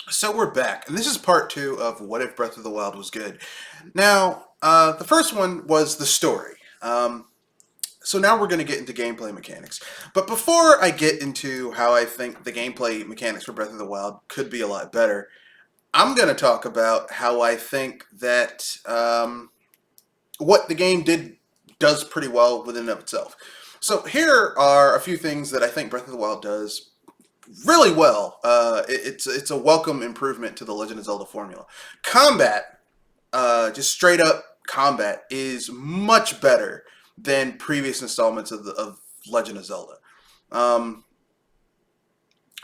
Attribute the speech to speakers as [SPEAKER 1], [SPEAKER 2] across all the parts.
[SPEAKER 1] So we're back, and this is part two of What If Breath of the Wild was good. Now, the first one was the story. So now we're going to get into gameplay mechanics. But before I get into how I think the gameplay mechanics for Breath of the Wild could be a lot better, I'm going to talk about how I think that what the game does pretty well within and of itself. So here are a few things that I think Breath of the Wild does really well. It's a welcome improvement to the Legend of Zelda formula. Combat, just straight up combat, is much better than previous installments of Legend of Zelda. Um,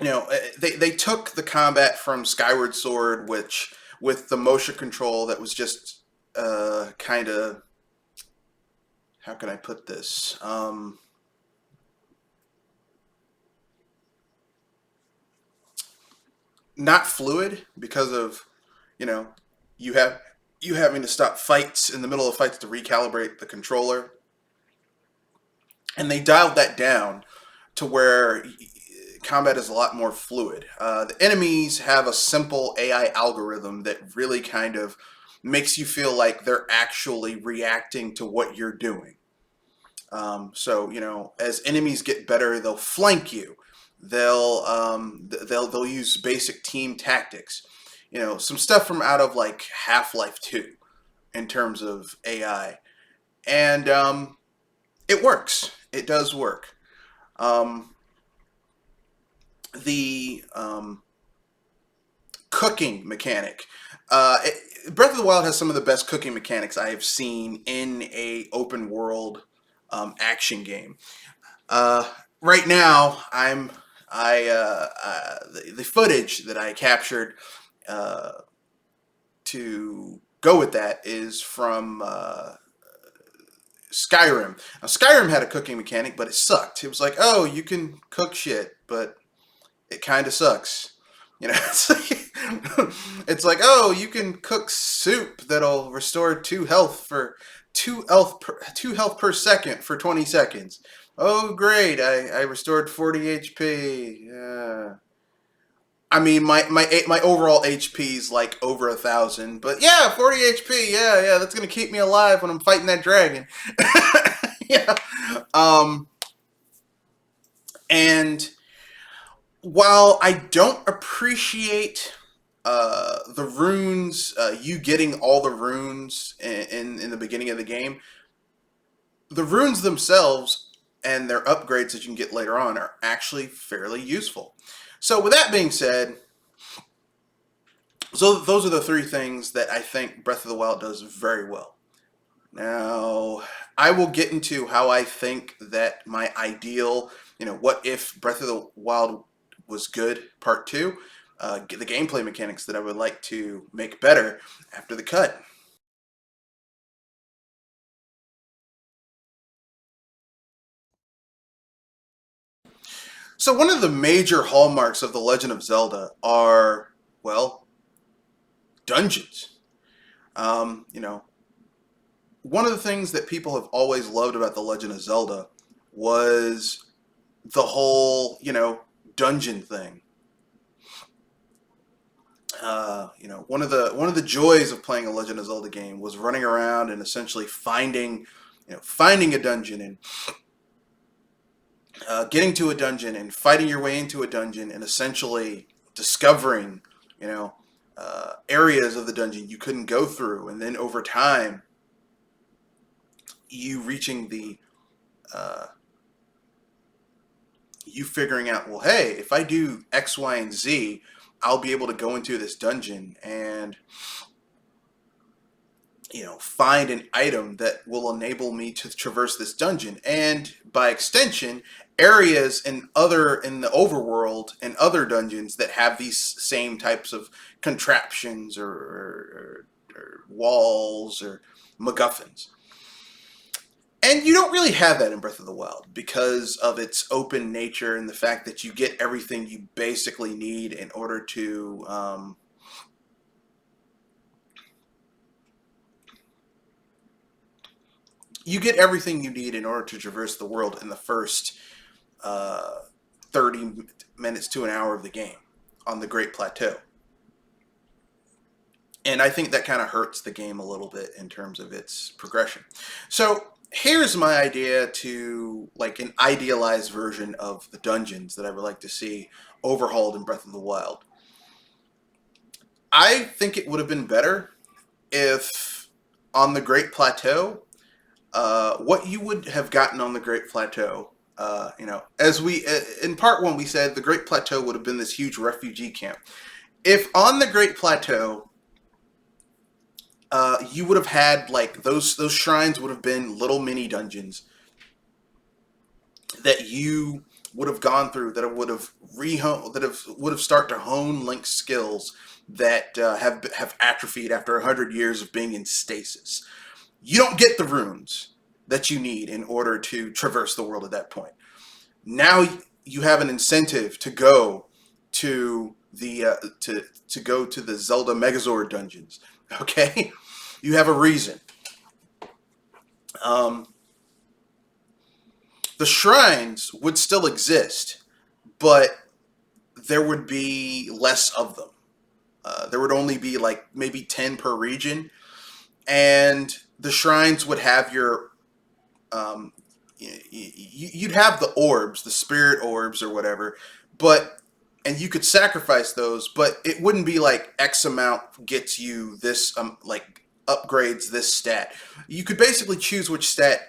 [SPEAKER 1] they took the combat from Skyward Sword, which with the motion control that was just kind of, how can I put this? Not fluid because of you know you have you having to stop fights in the middle of fights to recalibrate the controller, and they dialed that down to where combat is a lot more fluid. The enemies have a simple AI algorithm that really kind of makes you feel like they're actually reacting to what you're doing. So as enemies get better, they'll flank you. They'll use basic team tactics. Some stuff from out of like Half-Life 2 in terms of AI, and it works. It does work. Um, the cooking mechanic. Breath of the Wild has some of the best cooking mechanics I have seen in a open world action game. Uh, right now, the footage that I captured uh, to go with that is from Skyrim. Now, Skyrim had a cooking mechanic, but it sucked. It was like, oh, you can cook shit, but it kind of sucks. It's like, oh, you can cook soup that'll restore two health per second for 20 seconds. Oh, great! I restored 40 HP. Yeah. I mean, my overall HP is like over 1,000, but yeah, 40 HP. Yeah, yeah, that's gonna keep me alive when I'm fighting that dragon. Yeah. Um, and while I don't appreciate the runes, you getting all the runes in the beginning of the game, the runes themselves and their upgrades that you can get later on are actually fairly useful. So with that being said, so those are the three things that I think Breath of the Wild does very well. Now, I will get into how I think that my ideal, what if Breath of the Wild was good, part two, the gameplay mechanics that I would like to make better after the cut. So, one of the major hallmarks of The Legend of Zelda are, well, dungeons. You know, one of the things that people have always loved about The Legend of Zelda was the whole, dungeon thing. One of the joys of playing a Legend of Zelda game was running around and essentially finding a dungeon and getting to a dungeon and fighting your way into a dungeon and essentially discovering, areas of the dungeon you couldn't go through, and then over time, you reaching uh, you figuring out, well, hey, if I do X, Y, and Z, I'll be able to go into this dungeon and find an item that will enable me to traverse this dungeon, and by extension, areas in the overworld and other dungeons that have these same types of contraptions or walls or MacGuffins. And you don't really have that in Breath of the Wild because of its open nature and the fact that you get everything you basically need in order to traverse the world in the first uh, 30 minutes to an hour of the game on the Great Plateau. And I think that kind of hurts the game a little bit in terms of its progression. So here's my idea to like an idealized version of the dungeons that I would like to see overhauled in Breath of the Wild. I think it would have been better if on the Great Plateau, what you would have gotten on the Great Plateau, as we in part one we said the Great Plateau would have been this huge refugee camp. If on the Great Plateau, you would have had like those shrines would have been little mini dungeons that you would have gone through, that would have would have start to hone Link's skills that have atrophied after 100 years of being in stasis. You don't get the runes that you need in order to traverse the world at that point. Now you have an incentive to go to the to go to the Zelda Megazord dungeons. Okay, you have a reason. The shrines would still exist, but there would be less of them. There would only be like maybe 10 per region, and the shrines would have your you'd have the orbs, the spirit orbs or whatever, and you could sacrifice those, but it wouldn't be like X amount gets you this like upgrades this stat. You could basically choose which stat,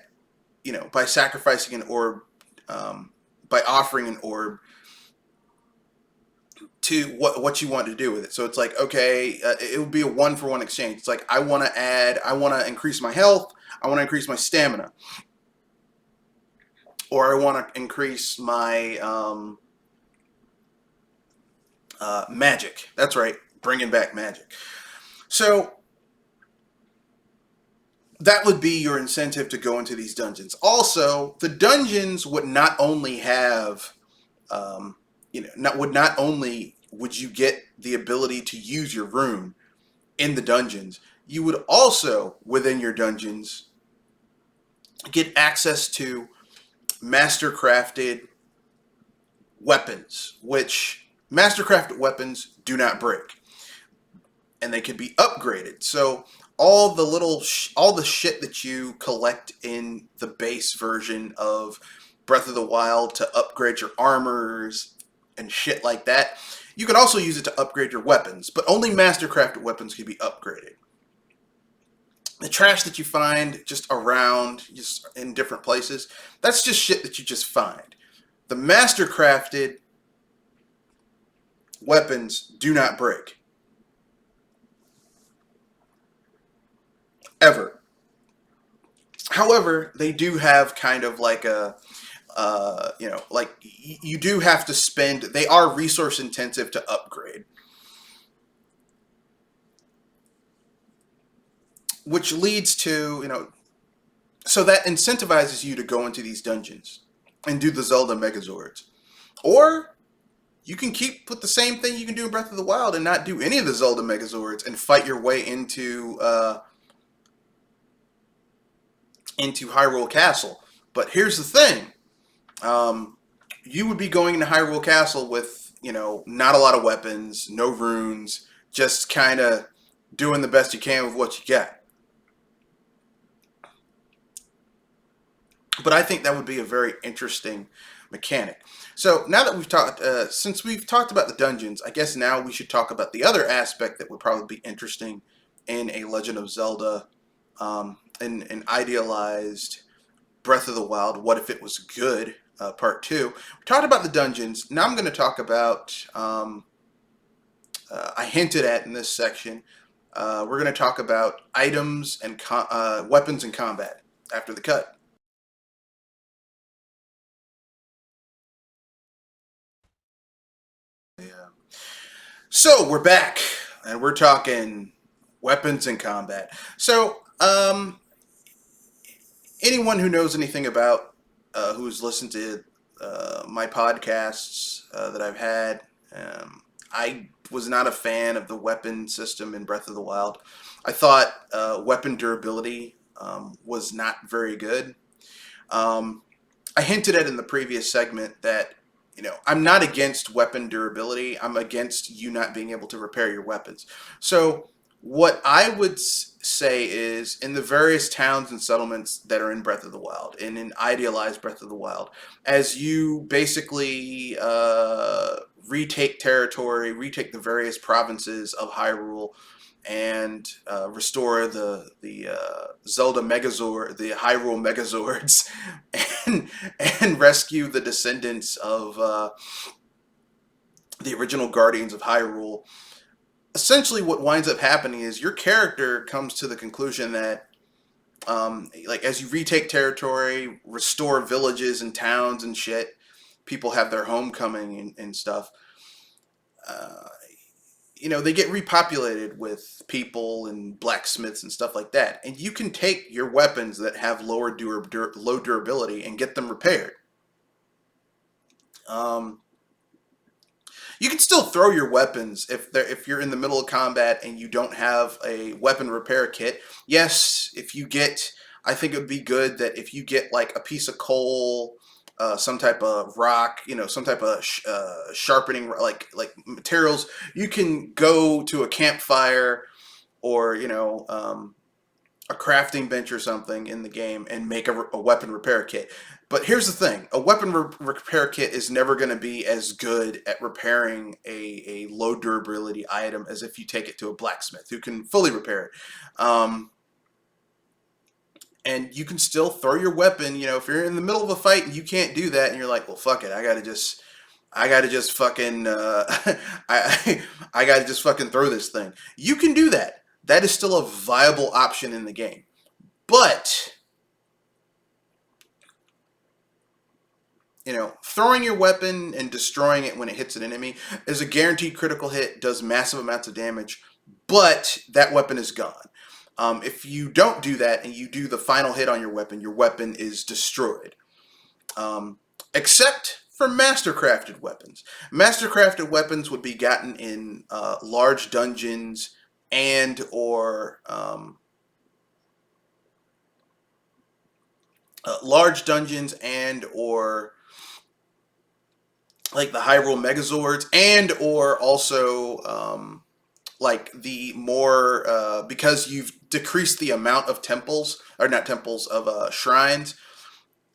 [SPEAKER 1] by sacrificing an orb, by offering an orb to what you want to do with it. So it's like, okay, it would be a 1-for-1 exchange. It's like I want to increase my health, I want to increase my stamina, or I want to increase my magic. That's right, bringing back magic. So that would be your incentive to go into these dungeons. Also, the dungeons would not only have, not only would you get the ability to use your rune in the dungeons, you would also, within your dungeons, get access to Mastercrafted weapons, which Mastercrafted weapons do not break, and they could be upgraded. So all the shit that you collect in the base version of Breath of the Wild to upgrade your armors and shit like that, you can also use it to upgrade your weapons, but only Mastercrafted weapons can be upgraded. The trash that you find just around, just in different places, that's just shit that you just find. The Mastercrafted weapons do not break. Ever. However, they do have kind of like a, like you do have to spend, they are resource intensive to upgrade. Which leads to, so that incentivizes you to go into these dungeons and do the Zelda Megazords. Or you can keep with the same thing you can do in Breath of the Wild and not do any of the Zelda Megazords and fight your way into Hyrule Castle. But here's the thing. You would be going into Hyrule Castle with, not a lot of weapons, no runes, just kind of doing the best you can with what you got. But I think that would be a very interesting mechanic. So now that we've talked, since we've talked about the dungeons, I guess now we should talk about the other aspect that would probably be interesting in a Legend of Zelda, in an idealized Breath of the Wild. What if it was good? Part 2. We talked about the dungeons. Now I'm going to talk about, I hinted at in this section, we're going to talk about items and weapons in combat after the cut. Yeah. So we're back, and we're talking weapons in combat. So, anyone who knows anything about, who's listened to my podcasts that I've had, I was not a fan of the weapon system in Breath of the Wild. I thought weapon durability was not very good. I hinted at in the previous segment that, I'm not against weapon durability. I'm against you not being able to repair your weapons. So What I would say is in the various towns and settlements that are in Breath of the Wild and in idealized Breath of the Wild, as you basically retake territory, retake the various provinces of Hyrule, and restore the Zelda Megazord, the Hyrule Megazords, and and rescue the descendants of the original Guardians of Hyrule. Essentially, what winds up happening is your character comes to the conclusion that, like, as you retake territory, restore villages and towns and shit, people have their homecoming and stuff. Uh, they get repopulated with people and blacksmiths and stuff like that, and you can take your weapons that have low durability and get them repaired. Um, You can still throw your weapons if you're in the middle of combat and you don't have a weapon repair kit. Yes, if you get, I think it would be good that if you get like a piece of coal, some type of rock, some type of sharpening, like materials, you can go to a campfire or a crafting bench or something in the game and make a weapon repair kit. But here's the thing: a weapon repair kit is never going to be as good at repairing a low durability item as if you take it to a blacksmith who can fully repair it. And you can still throw your weapon. If you're in the middle of a fight and you can't do that, and you're like, well, fuck it, I gotta just fucking, I gotta just fucking throw this thing. You can do that. That is still a viable option in the game. But, throwing your weapon and destroying it when it hits an enemy is a guaranteed critical hit, does massive amounts of damage, but that weapon is gone. If you don't do that and you do the final hit on your weapon is destroyed. Except for Mastercrafted weapons. Mastercrafted weapons would be gotten in large dungeons and or like the Hyrule Megazords, and or also like the more because you've decreased the amount of temples, or not temples, of shrines.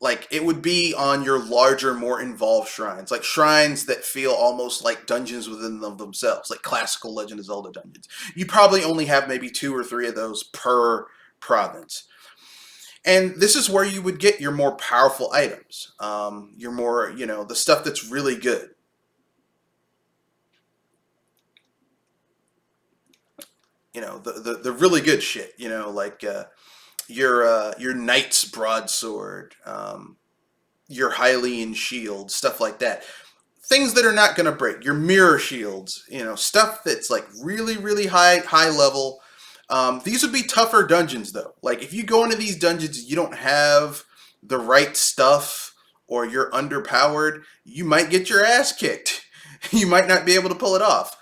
[SPEAKER 1] Like, it would be on your larger, more involved shrines, like shrines that feel almost like dungeons within themselves, like classical Legend of Zelda dungeons. You probably only have maybe 2 or 3 of those per province. And this is where you would get your more powerful items, your more, the stuff that's really good. The really good shit, like your knight's broadsword, your Hylian shield, stuff like that. Things that are not going to break. Your mirror shields, stuff that's like really, really high level. These would be tougher dungeons though. Like, if you go into these dungeons and you don't have the right stuff or you're underpowered, you might get your ass kicked. You might not be able to pull it off.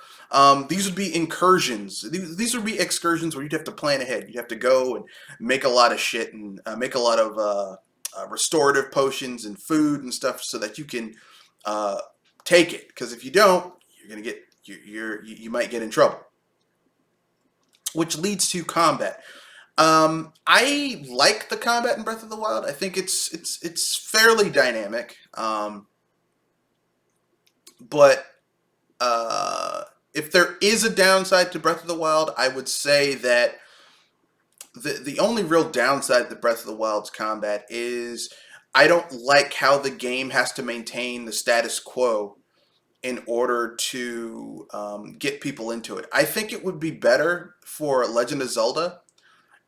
[SPEAKER 1] These would be incursions. These would be excursions where you'd have to plan ahead. You'd have to go and make a lot of shit and make a lot of restorative potions and food and stuff so that you can take it. Because if you don't, you're gonna get you might get in trouble. Which leads to combat. I like the combat in Breath of the Wild. I think it's fairly dynamic. But if there is a downside to Breath of the Wild, I would say that the only real downside to Breath of the Wild's combat is I don't like how the game has to maintain the status quo in order to get people into it. I think it would be better for Legend of Zelda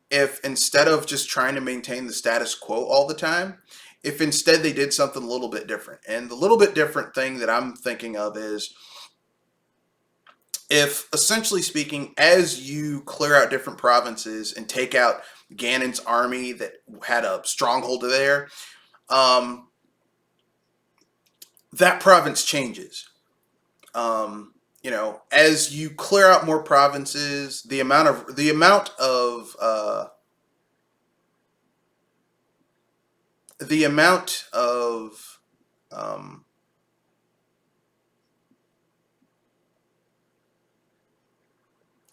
[SPEAKER 1] if, instead of just trying to maintain the status quo all the time, if instead they did something a little bit different. And the little bit different thing that I'm thinking of is, if, essentially speaking, as you clear out different provinces and take out Ganon's army that had a stronghold there, that province changes. As you clear out more provinces, the amount of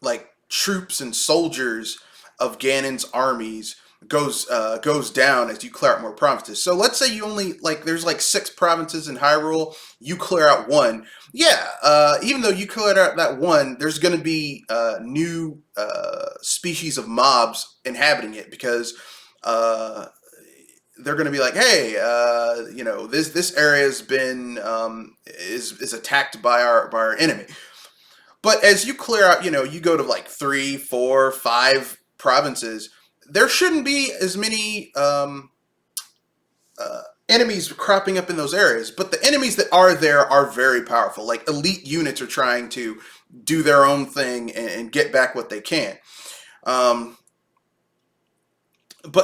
[SPEAKER 1] like troops and soldiers of Ganon's armies goes down as you clear out more provinces. So let's say you only there's like 6 provinces in Hyrule, you clear out one. Yeah, even though you cleared out that one, there's going to be new species of mobs inhabiting it because they're going to be like, hey, this area has been is attacked by our enemy. But as you clear out, you go to like 3, 4, 5 provinces, there shouldn't be as many enemies cropping up in those areas. But the enemies that are there are very powerful. Like elite units are trying to do their own thing and get back what they can. But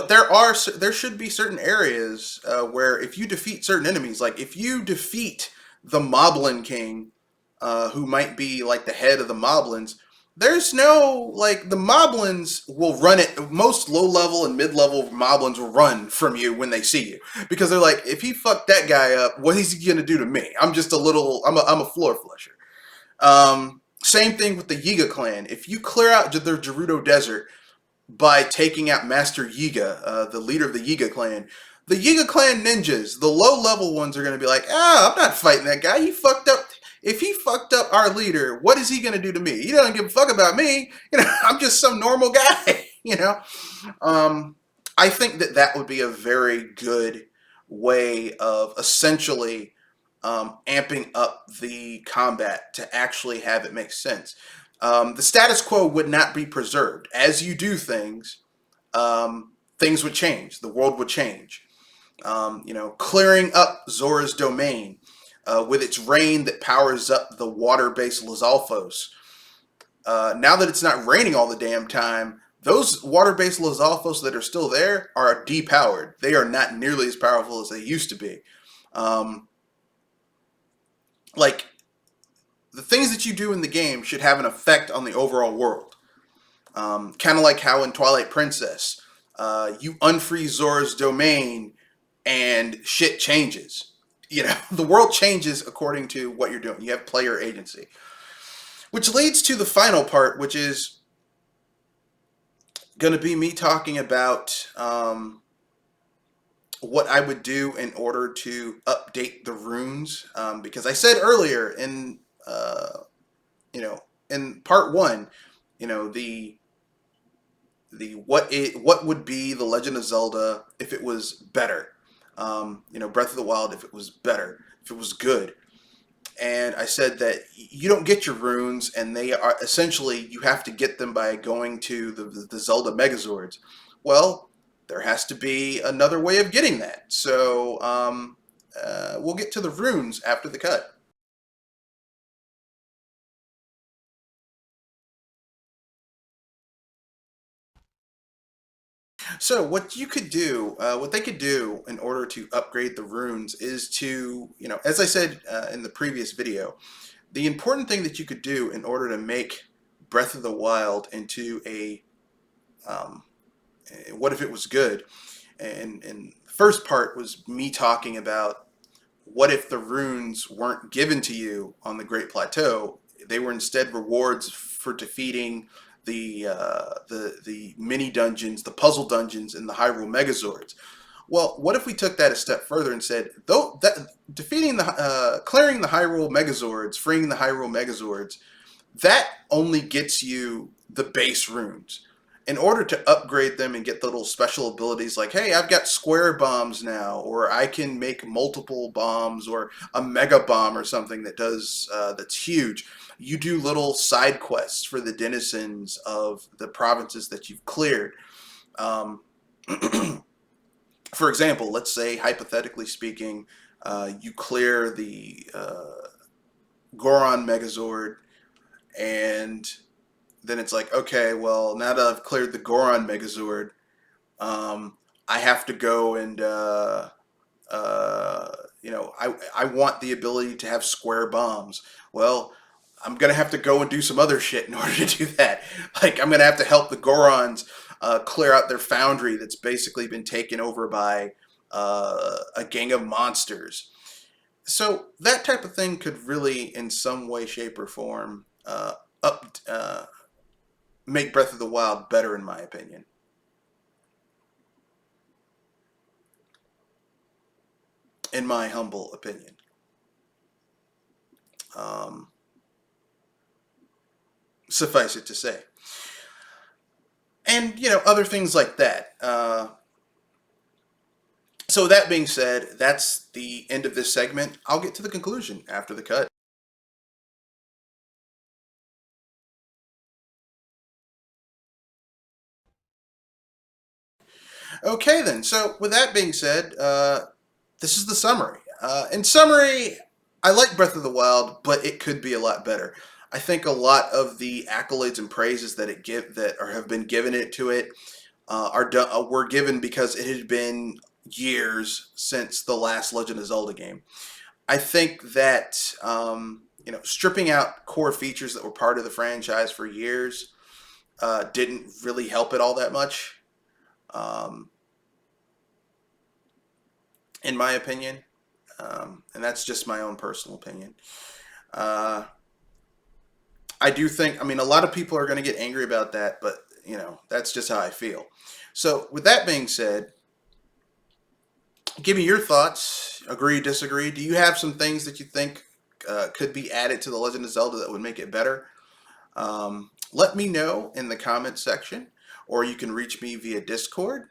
[SPEAKER 1] there should be certain areas where if you defeat certain enemies, like if you defeat the Moblin King, who might be like the head of the Moblins, there's no, the Moblins will run it. Most low-level and mid-level Moblins will run from you when they see you. Because they're like, if he fucked that guy up, what is he going to do to me? I'm just I'm a floor flusher. Same thing with the Yiga Clan. If you clear out the Gerudo Desert by taking out Master Yiga, the leader of the Yiga Clan, the Yiga Clan ninjas, the low-level ones are going to be like, I'm not fighting that guy. He fucked up. If he fucked up our leader, what is he going to do to me? He doesn't give a fuck about me. I'm just some normal guy, I think that would be a very good way of essentially amping up the combat to actually have it make sense. The status quo would not be preserved. As you do things, things would change. The world would change. Clearing up Zora's domain, with its rain that powers up the water-based Lizalfos. Now that it's not raining all the damn time, those water-based Lizalfos that are still there are depowered. They are not nearly as powerful as they used to be. The things that you do in the game should have an effect on the overall world. Kind of like how in Twilight Princess, you unfreeze Zora's domain and shit changes. The world changes according to what you're doing. You have player agency. Which leads to the final part, which is going to be me talking about what I would do in order to update the runes. Because I said earlier in part 1, what would be the Legend of Zelda if it was better. Breath of the Wild if it was better, if it was good. And I said that you don't get your runes, and they are essentially, you have to get them by going to the Zelda Megazords. Well, there has to be another way of getting that. So we'll get to the runes after the cut. So what you could do, what they could do in order to upgrade the runes is to, as I said in the previous video, the important thing that you could do in order to make Breath of the Wild into a, what if it was good? And the first part was me talking about what if the runes weren't given to you on the Great Plateau? They were instead rewards for defeating the mini dungeons, the puzzle dungeons in the Hyrule Megazords. Well, what if we took that a step further and said, clearing the Hyrule Megazords, freeing the Hyrule Megazords, that only gets you the base runes. In order to upgrade them and get the little special abilities like, hey, I've got square bombs now, or I can make multiple bombs, or a mega bomb or something that does that's huge. You do little side quests for the denizens of the provinces that you've cleared. For example, let's say, hypothetically speaking, you clear the Goron Megazord, and then it's like, okay, well, now that I've cleared the Goron Megazord, I have to go and, I want the ability to have square bombs. Well, I'm going to have to go and do some other shit in order to do that. Like, I'm going to have to help the Gorons clear out their foundry that's basically been taken over by a gang of monsters. So that type of thing could really, in some way, shape, or form, make Breath of the Wild better, in my opinion. In my humble opinion. Um, Suffice it to say. And, other things like that. So that being said, that's the end of this segment. I'll get to the conclusion after the cut. Okay, then. So with that being said, this is the summary. In summary, I like Breath of the Wild, but it could be a lot better. I think a lot of the accolades and praises that have been given it were given because it had been years since the last Legend of Zelda game. I think that stripping out core features that were part of the franchise for years didn't really help it all that much, um, in my opinion. And that's just my own personal opinion. Uh, I do think, a lot of people are going to get angry about that, but that's just how I feel. So, with that being said, give me your thoughts. Agree, disagree? Do you have some things that you think could be added to The Legend of Zelda that would make it better? Let me know in the comments section, or you can reach me via Discord.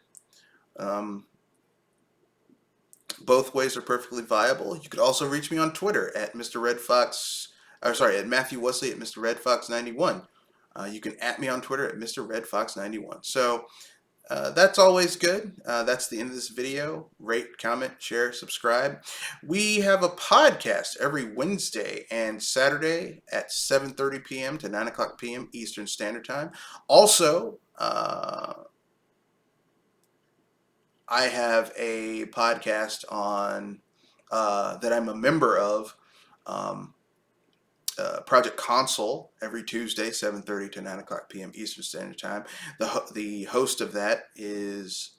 [SPEAKER 1] Um, both ways are perfectly viable. You could also reach me on Twitter at Mr. Red Fox, or sorry, at Matthew Wesley at Mr. Red Fox 91. You can at me on Twitter at Mr. Red Fox 91. So that's always good. That's the end of this video. Rate, comment, share, subscribe. We have a podcast every Wednesday and Saturday at 7:30 p.m. to 9 o'clock p.m. Eastern Standard Time. Also, I have a podcast on that I'm a member of, um, Project Console, every Tuesday, 7:30 to 9 o'clock p.m. Eastern Standard Time. The host of that is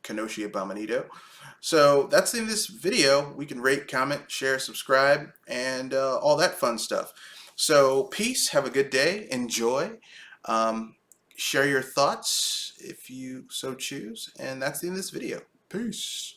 [SPEAKER 1] Kenoshi Abominito. So that's the end of this video. We can rate, comment, share, subscribe, and all that fun stuff. So peace, have a good day, enjoy. Um, Share your thoughts if you so choose. And that's the end of this video. Peace.